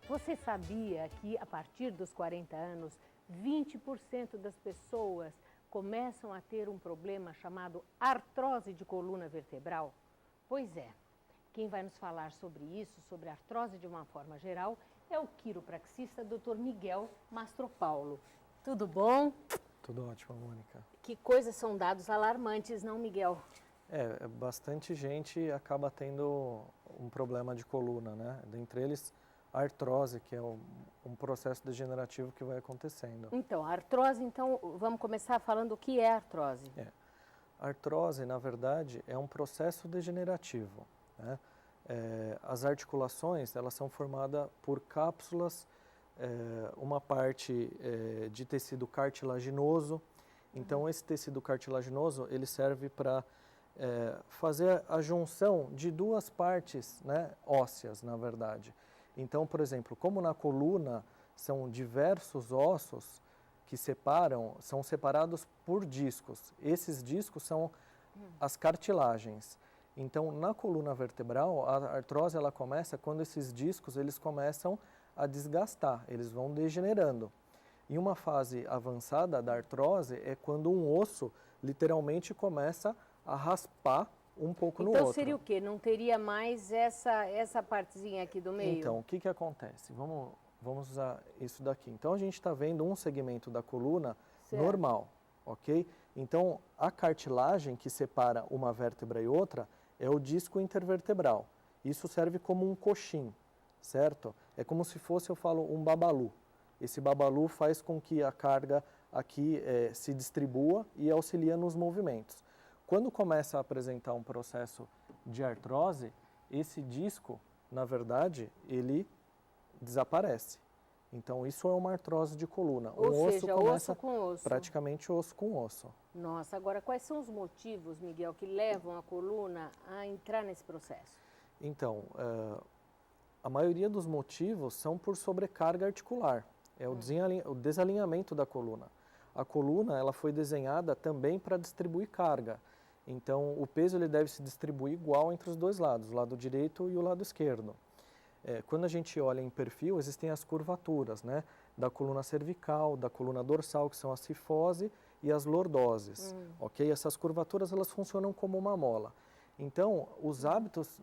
Você sabia que a partir dos 40 anos, 20% das pessoas começam a ter um problema chamado artrose de coluna vertebral? Pois é, quem vai nos falar sobre isso, sobre artrose de uma forma geral, é o quiropraxista Dr. Miguel Mastropaulo. Tudo bom? Tudo ótimo, Mônica. Que coisas são dados alarmantes, não, Miguel? Bastante gente acaba tendo um problema de coluna, né? Dentre eles, a artrose, que é um processo degenerativo que vai acontecendo. Então, a artrose, vamos começar falando o que é artrose. A artrose, na verdade, é um processo degenerativo, né? As articulações, elas são formadas por cápsulas, uma parte de tecido cartilaginoso. Então, esse tecido cartilaginoso, ele serve para fazer a junção de duas partes, né, ósseas, na verdade. Então, por exemplo, como na coluna são diversos ossos que são separados por discos. Esses discos são as cartilagens. Então, na coluna vertebral, a artrose ela começa quando esses discos eles começam a desgastar, eles vão degenerando. E uma fase avançada da artrose é quando um osso literalmente começa a raspar um pouco no outro. Então seria o quê? Não teria mais essa partezinha aqui do meio? Então, o que acontece? Vamos usar isso daqui. Então, a gente está vendo um segmento da coluna normal, ok? Então, a cartilagem que separa uma vértebra e outra é o disco intervertebral. Isso serve como um coxim, certo? É como se fosse, eu falo, um babalu. Esse babalu faz com que a carga aqui se distribua e auxilia nos movimentos. Quando começa a apresentar um processo de artrose, esse disco, na verdade, ele desaparece. Então, isso é uma artrose de coluna. Ou seja, osso com osso. Praticamente osso com osso. Nossa, agora quais são os motivos, Miguel, que levam a coluna a entrar nesse processo? Então, a maioria dos motivos são por sobrecarga articular. É o desalinhamento da coluna. A coluna ela foi desenhada também para distribuir carga. Então, o peso ele deve se distribuir igual entre os dois lados, o lado direito e o lado esquerdo. Quando a gente olha em perfil, existem as curvaturas, né? Da coluna cervical, da coluna dorsal, que são a cifose e as lordoses. Ok? Essas curvaturas elas funcionam como uma mola. Então, os hábitos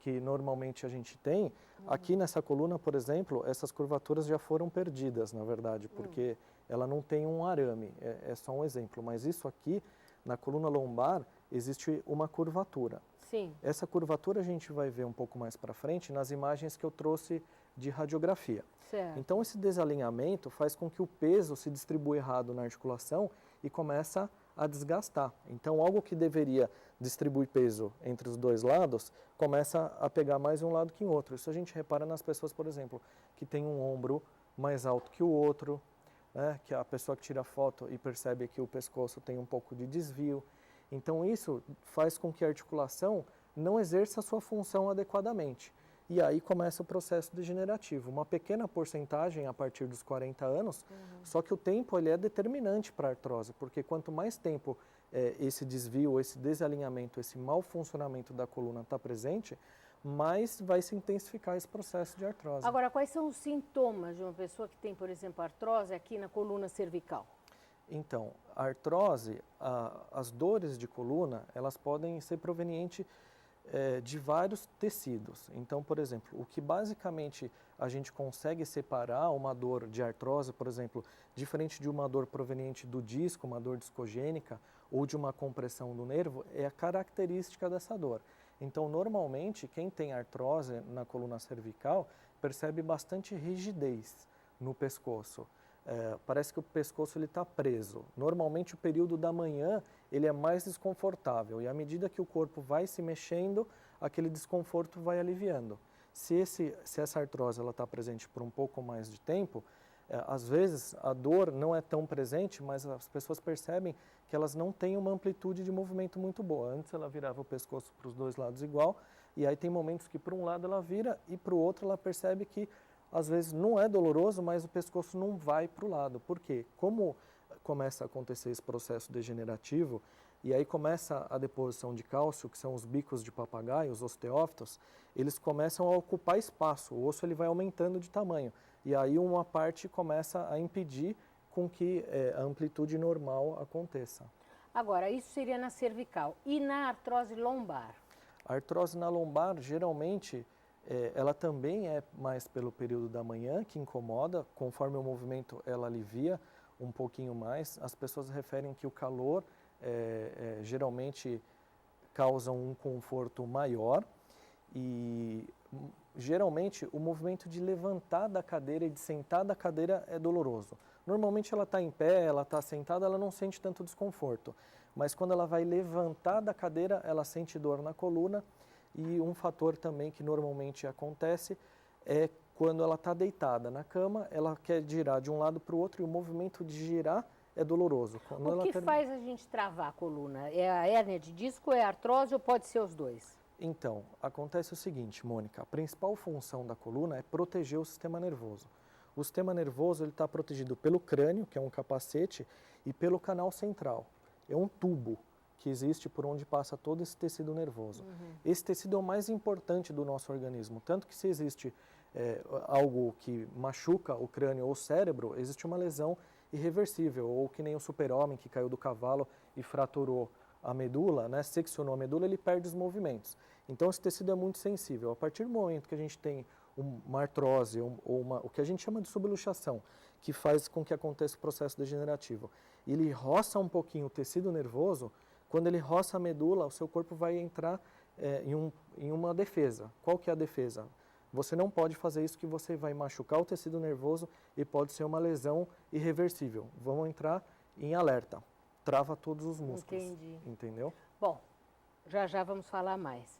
que normalmente a gente tem, aqui nessa coluna, por exemplo, essas curvaturas já foram perdidas, na verdade, porque ela não tem um arame, é só um exemplo. Mas isso aqui, na coluna lombar, existe uma curvatura. Sim. Essa curvatura a gente vai ver um pouco mais para frente nas imagens que eu trouxe de radiografia. Certo. Então, esse desalinhamento faz com que o peso se distribua errado na articulação e começa a desgastar. Então, algo que deveria distribuir peso entre os dois lados, começa a pegar mais um lado que em outro. Isso a gente repara nas pessoas, por exemplo, que tem um ombro mais alto que o outro, né? Que a pessoa que tira foto e percebe que o pescoço tem um pouco de desvio. Então, isso faz com que a articulação não exerça a sua função adequadamente. E aí começa o processo degenerativo. Uma pequena porcentagem a partir dos 40 anos, só que o tempo ele é determinante para a artrose, porque quanto mais tempo esse desvio, esse desalinhamento, esse mau funcionamento da coluna está presente, mais vai se intensificar esse processo de artrose. Agora, quais são os sintomas de uma pessoa que tem, por exemplo, artrose aqui na coluna cervical? Então, a artrose, as dores de coluna, elas podem ser provenientes de vários tecidos. Então, por exemplo, o que basicamente a gente consegue separar uma dor de artrose, por exemplo, diferente de uma dor proveniente do disco, uma dor discogênica, ou de uma compressão do nervo, é a característica dessa dor. Então, normalmente, quem tem artrose na coluna cervical percebe bastante rigidez no pescoço. Parece que o pescoço está preso. Normalmente o período da manhã ele é mais desconfortável e à medida que o corpo vai se mexendo, aquele desconforto vai aliviando. Se essa artrose está presente por um pouco mais de tempo, às vezes a dor não é tão presente, mas as pessoas percebem que elas não têm uma amplitude de movimento muito boa. Antes ela virava o pescoço para os dois lados igual, e aí tem momentos que para um lado ela vira e para o outro ela percebe que às vezes não é doloroso, mas o pescoço não vai para o lado. Por quê? Como começa a acontecer esse processo degenerativo, e aí começa a deposição de cálcio, que são os bicos de papagaio, os osteófitos, eles começam a ocupar espaço, o osso ele vai aumentando de tamanho. E aí uma parte começa a impedir com que a amplitude normal aconteça. Agora, isso seria na cervical. E na artrose lombar? A artrose na lombar, geralmente, ela também é mais pelo período da manhã, que incomoda. Conforme o movimento, ela alivia um pouquinho mais. As pessoas referem que o calor geralmente causa um conforto maior. E geralmente o movimento de levantar da cadeira e de sentar da cadeira é doloroso. Normalmente ela está em pé, ela está sentada, ela não sente tanto desconforto. Mas quando ela vai levantar da cadeira, ela sente dor na coluna. E um fator também que normalmente acontece é quando ela está deitada na cama, ela quer girar de um lado para o outro e o movimento de girar é doloroso. O que faz a gente travar a coluna? É a hérnia de disco, é a artrose ou pode ser os dois? Então, acontece o seguinte, Mônica, a principal função da coluna é proteger o sistema nervoso. O sistema nervoso está protegido pelo crânio, que é um capacete, e pelo canal central. É um tubo que existe por onde passa todo esse tecido nervoso. Esse tecido é o mais importante do nosso organismo, tanto que se existe algo que machuca o crânio ou o cérebro, existe uma lesão irreversível, ou que nem o super-homem que caiu do cavalo e fraturou a medula, né, seccionou a medula, ele perde os movimentos. Então esse tecido é muito sensível. A partir do momento que a gente tem uma artrose ou o que a gente chama de subluxação, que faz com que aconteça o processo degenerativo, ele roça um pouquinho o tecido nervoso, quando ele roça a medula, o seu corpo vai entrar em uma defesa. Qual que é a defesa? Você não pode fazer isso que você vai machucar o tecido nervoso e pode ser uma lesão irreversível. Vamos entrar em alerta. Trava todos os músculos. Entendi. Entendeu? Bom, já já vamos falar mais.